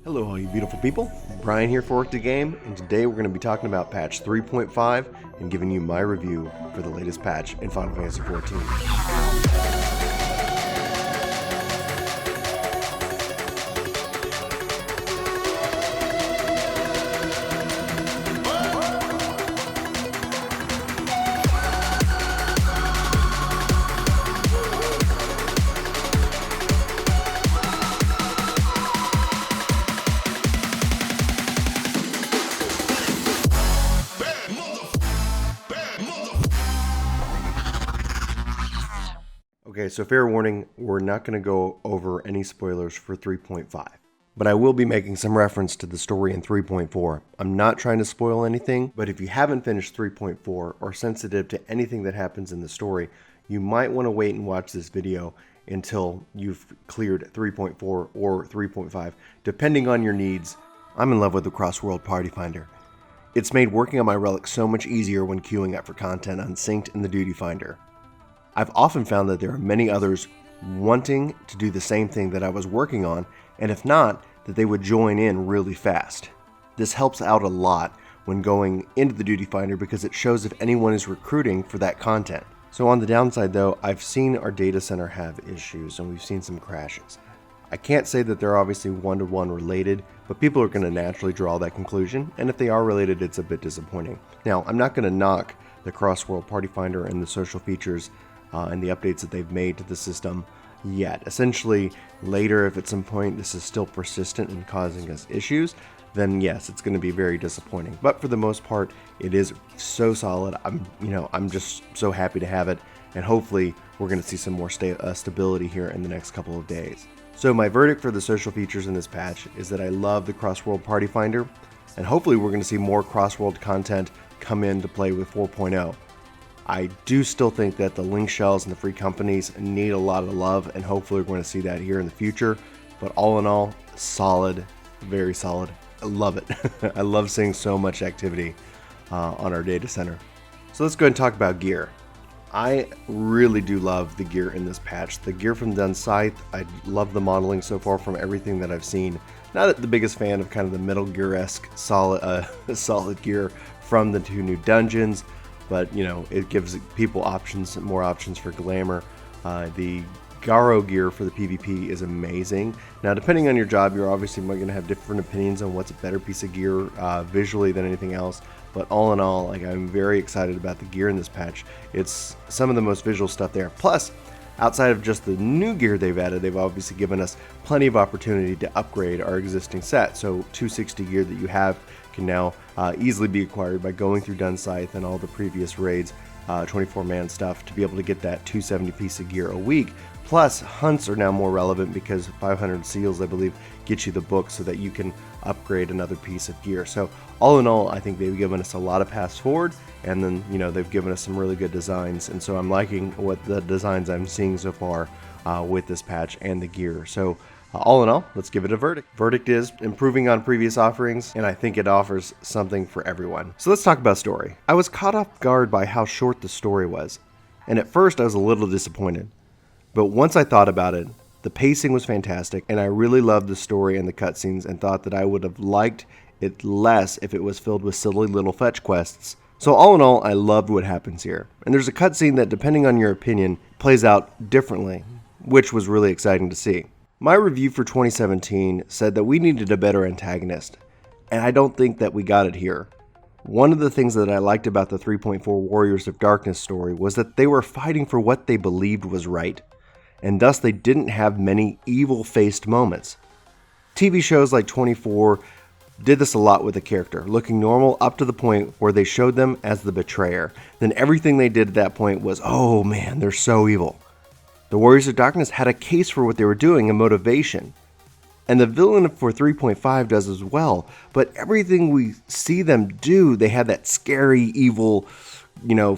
Hello all you beautiful people, Brian here for Work the Game, and today we're going to be talking about patch 3.5 and giving you my review for the latest patch in Final Fantasy XIV. Okay, so fair warning, we're not going to go over any spoilers for 3.5, but I will be making some reference to the story in 3.4. I'm not trying to spoil anything, but if you haven't finished 3.4 or are sensitive to anything that happens in the story, you might want to wait and watch this video until you've cleared 3.4 or 3.5, depending on your needs. I'm in love with the Cross-World Party Finder. It's made working on my relic so much easier when queuing up for content unsynced in the Duty Finder. I've often found that there are many others wanting to do the same thing that I was working on, and if not, that they would join in really fast. This helps out a lot when going into the Duty Finder because it shows if anyone is recruiting for that content. So on the downside though, I've seen our data center have issues and we've seen some crashes. I can't say that they're obviously one-to-one related, but people are going to naturally draw that conclusion, and if they are related, it's a bit disappointing. Now, I'm not going to knock the Cross-World Party Finder and the social features and the updates that they've made to the system yet. Essentially, later, if at some point this is still persistent and causing us issues, then yes, it's going to be very disappointing. But for the most part, it is so solid. I'm just so happy to have it, and hopefully we're going to see some more stability here in the next couple of days. So my verdict for the social features in this patch is that I love the Cross-World Party Finder, and hopefully we're going to see more cross-world content come in to play with 4.0. I do still think that the link shells and the free companies need a lot of love, and hopefully we're going to see that here in the future. But all in all, solid, very solid. I love it. I love seeing so much activity on our data center. So let's go ahead and talk about gear. I really do love the gear in this patch. The gear from Untitled, I love the modeling so far from everything that I've seen. Not the biggest fan of kind of the Metal Gear-esque solid gear from the two new dungeons, but you know, it gives people options, more options for glamour. The Garo gear for the PvP is amazing. Now, depending on your job, you're obviously going to have different opinions on what's a better piece of gear visually than anything else. But all in all, I'm very excited about the gear in this patch. It's some of the most visual stuff there. Plus, outside of just the new gear they've added, they've obviously given us plenty of opportunity to upgrade our existing set. So 260 gear that you have can now easily be acquired by going through Dunscythe and all the previous raids, 24-man stuff, to be able to get that 270 piece of gear a week. Plus, hunts are now more relevant because 500 seals, I believe, get you the book so that you can upgrade another piece of gear. So all in all, I think they've given us a lot of paths forward, and then, you know, they've given us some really good designs, and so I'm liking what the designs I'm seeing so far with this patch and the gear. So all in all, let's give it a verdict. Verdict is improving on previous offerings, and I think it offers something for everyone. So let's talk about story. I was caught off guard by how short the story was, and at first I was a little disappointed. But once I thought about it, the pacing was fantastic, and I really loved the story and the cutscenes and thought that I would have liked it less if it was filled with silly little fetch quests. So all in all, I loved what happens here. And there's a cutscene that, depending on your opinion, plays out differently, which was really exciting to see. My review for 2017 said that we needed a better antagonist, and I don't think that we got it here. One of the things that I liked about the 3.4 Warriors of Darkness story was that they were fighting for what they believed was right, and thus they didn't have many evil-faced moments. TV shows like 24 did this a lot with a character, looking normal up to the point where they showed them as the betrayer. Then everything they did at that point was, oh man, they're so evil. The Warriors of Darkness had a case for what they were doing and motivation. And the villain for 3.5 does as well, but everything we see them do, they have that scary, evil,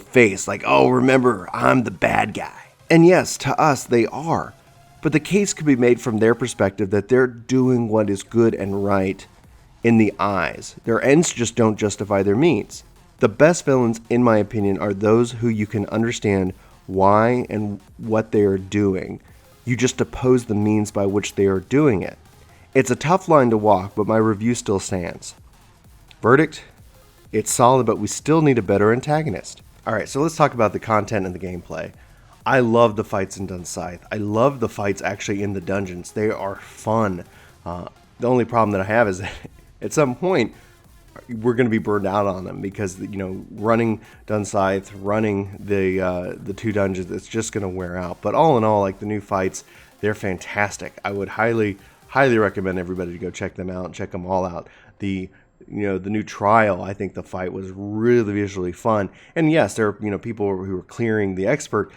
face, like, oh, remember, I'm the bad guy. And yes, to us, they are. But the case could be made from their perspective that they're doing what is good and right in the eyes. Their ends just don't justify their means. The best villains, in my opinion, are those who you can understand why and what they are doing. You just oppose the means by which they are doing it. It's a tough line to walk, but my review still stands. Verdict? It's solid, but we still need a better antagonist. Alright, so let's talk about the content and the gameplay. I love the fights in Dunscythe. I love the fights actually in the dungeons. They are fun. The only problem that I have is that at some point, we're going to be burned out on them because, you know, running Dunscythe, running the two dungeons, it's just going to wear out. But all in all, like, the new fights, they're fantastic. I would highly recommend everybody to go check them out, check them all out. The new trial, I think the fight was really visually fun. And yes, there are, you know, people who were clearing the expert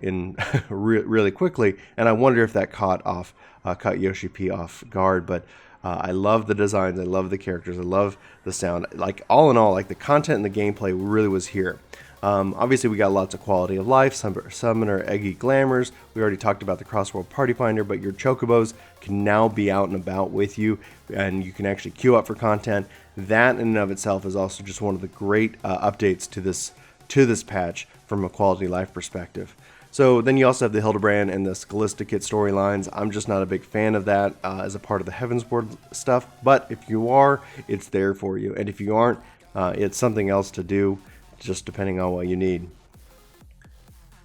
in really quickly, and I wonder if that caught Yoshi P off guard. But I love the designs, I love the characters, I love the sound. Like, all in all, like, the content and the gameplay really was here. Obviously, we got lots of quality of life, summoner eggy glamours. We already talked about the Crossworld Party Finder, but your chocobos can now be out and about with you, and you can actually queue up for content. That in and of itself is also just one of the great updates to this patch from a quality of life perspective. So then you also have the Hildebrand and the Scholasticate storylines. I'm just not a big fan of that as a part of the Heavensward stuff, but if you are, it's there for you. And if you aren't, it's something else to do, just depending on what you need.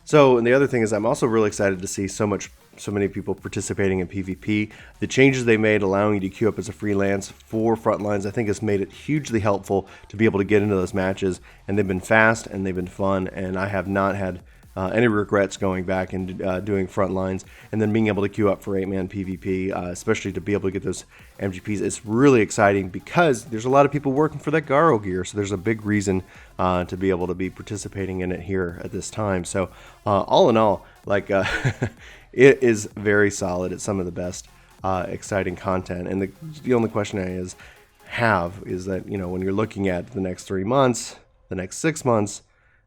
So, and the other thing is I'm also really excited to see so many people participating in PvP. The changes they made allowing you to queue up as a freelance for Frontlines, I think, has made it hugely helpful to be able to get into those matches. And they've been fast and they've been fun, and I have not had any regrets going back and doing Frontlines, and then being able to queue up for 8-man PvP, especially to be able to get those MGPs. It's really exciting because there's a lot of people working for that Garo gear, so there's a big reason to be able to be participating in it here at this time. So all in all, like, it is very solid. It's some of the best exciting content, and the only question I have is that, you know, when you're looking at the next 3 months, the next 6 months,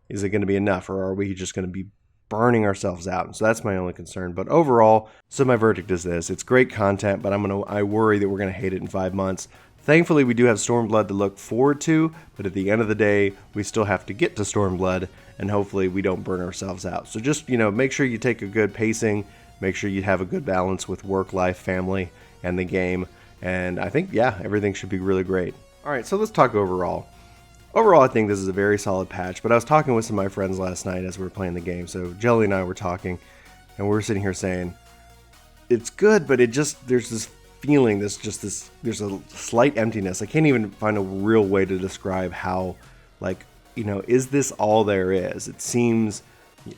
is it going to be enough, or are we just going to be burning ourselves out? So that's my only concern. But overall, so my verdict is this: it's great content, but I worry that we're going to hate it in 5 months. Thankfully, we do have Stormblood to look forward to, but at the end of the day, we still have to get to Stormblood, and hopefully we don't burn ourselves out. So just, you know, make sure you take a good pacing, make sure you have a good balance with work, life, family, and the game. And I think, yeah, everything should be really great. All right, so let's talk overall. Overall, I think this is a very solid patch, but I was talking with some of my friends last night as we were playing the game. So Jelly and I were talking, and we were sitting here saying, it's good, but there's this feeling, there's a slight emptiness. I can't even find a real way to describe how, like, you know, is this all there is? It seems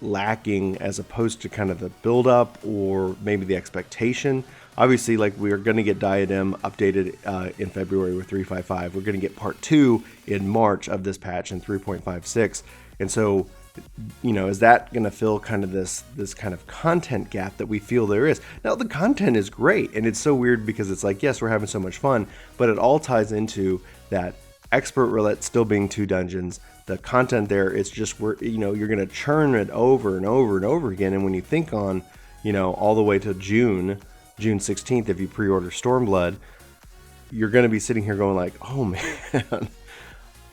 lacking as opposed to kind of the build-up or maybe the expectation. Obviously, like, we are going to get Diadem updated in February with 3.55. We're going to get part 2 in March of this patch in 3.56. And so, you know, is that going to fill kind of this kind of content gap that we feel there is? Now, the content is great, and it's so weird because it's like, yes, we're having so much fun, but it all ties into that expert roulette still being 2 dungeons. The content there is just, you know, you're going to churn it over and over and over again. And when you think on, you know, all the way to June 16th, if you pre-order Stormblood, you're going to be sitting here going like, oh man,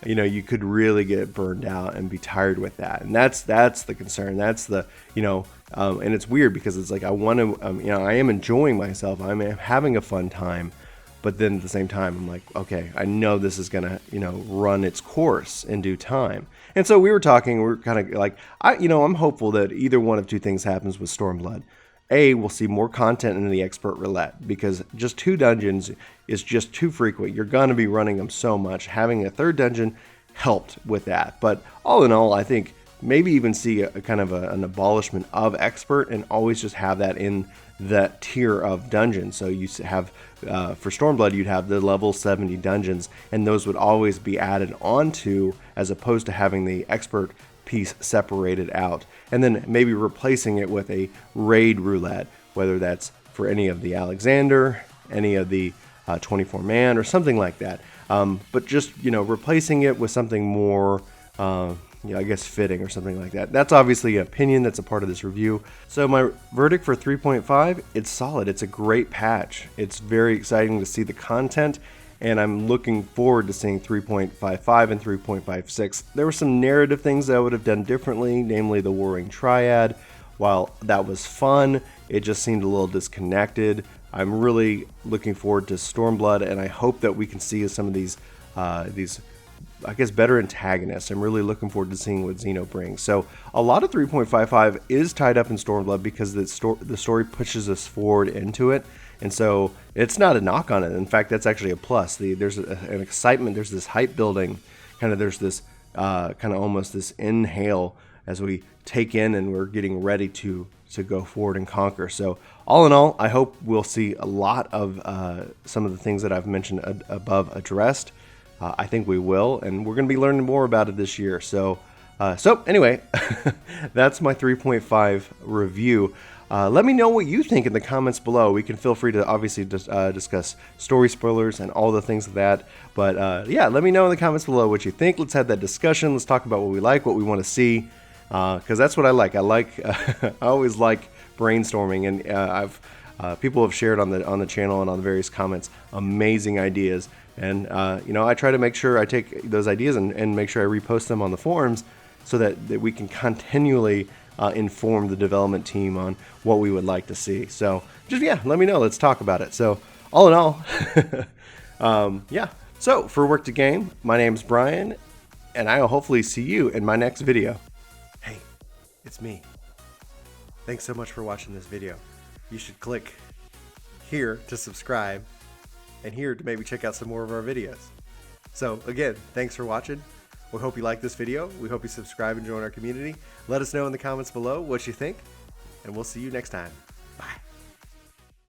you know, you could really get burned out and be tired with that. And that's the concern. That's the, you know, and it's weird because it's like, I want to, you know, I am enjoying myself. I'm having a fun time, but then at the same time, I'm like, okay, I know this is going to, you know, run its course in due time. And so we were talking, we're kind of like, I'm hopeful that either one of 2 things happens with Stormblood. A, we'll see more content in the expert roulette, because just 2 dungeons is just too frequent. You're going to be running them so much. Having a 3rd dungeon helped with that. But all in all, I think maybe even see a kind of an abolishment of expert and always just have that in that tier of dungeons. So you have, for Stormblood, you'd have the level 70 dungeons, and those would always be added onto, as opposed to having the expert piece separated out, and then maybe replacing it with a raid roulette, whether that's for any of the Alexander, any of the 24-man, or something like that. But just, you know, replacing it with something more, you know, I guess fitting or something like that. That's obviously an opinion that's a part of this review. So my verdict for 3.5, it's solid. It's a great patch. It's very exciting to see the content, and I'm looking forward to seeing 3.55 and 3.56. There were some narrative things that I would have done differently, namely the Warring Triad. While that was fun, it just seemed a little disconnected. I'm really looking forward to Stormblood, and I hope that we can see some of these I guess better antagonists. I'm really looking forward to seeing what Xeno brings. So a lot of 3.55 is tied up in Stormblood because the story pushes us forward into it, and so it's not a knock on it. In fact, that's actually a plus. There's an excitement, there's this hype building, there's this kind of almost this inhale as we take in and we're getting ready to go forward and conquer. So all in all, I hope we'll see a lot of some of the things that I've mentioned above addressed. I think we will, and we're going to be learning more about it this year. So anyway, that's my 3.5 review. Let me know what you think in the comments below. We can feel free to obviously discuss story spoilers and all the things of that. But yeah, let me know in the comments below what you think. Let's have that discussion. Let's talk about what we like, what we want to see, because that's what I like. I always like brainstorming, and people have shared on the channel and on the various comments amazing ideas. And I try to make sure I take those ideas and make sure I repost them on the forums so that we can continually inform the development team on what we would like to see. So just, yeah, let me know. Let's talk about it. So all in all, yeah. So for Work to Game, my name's Brian, and I will hopefully see you in my next video. Hey, it's me. Thanks so much for watching this video. You should click here to subscribe, and here to maybe check out some more of our videos. So again, thanks for watching. We hope you like this video. We hope you subscribe and join our community. Let us know in the comments below what you think, and we'll see you next time.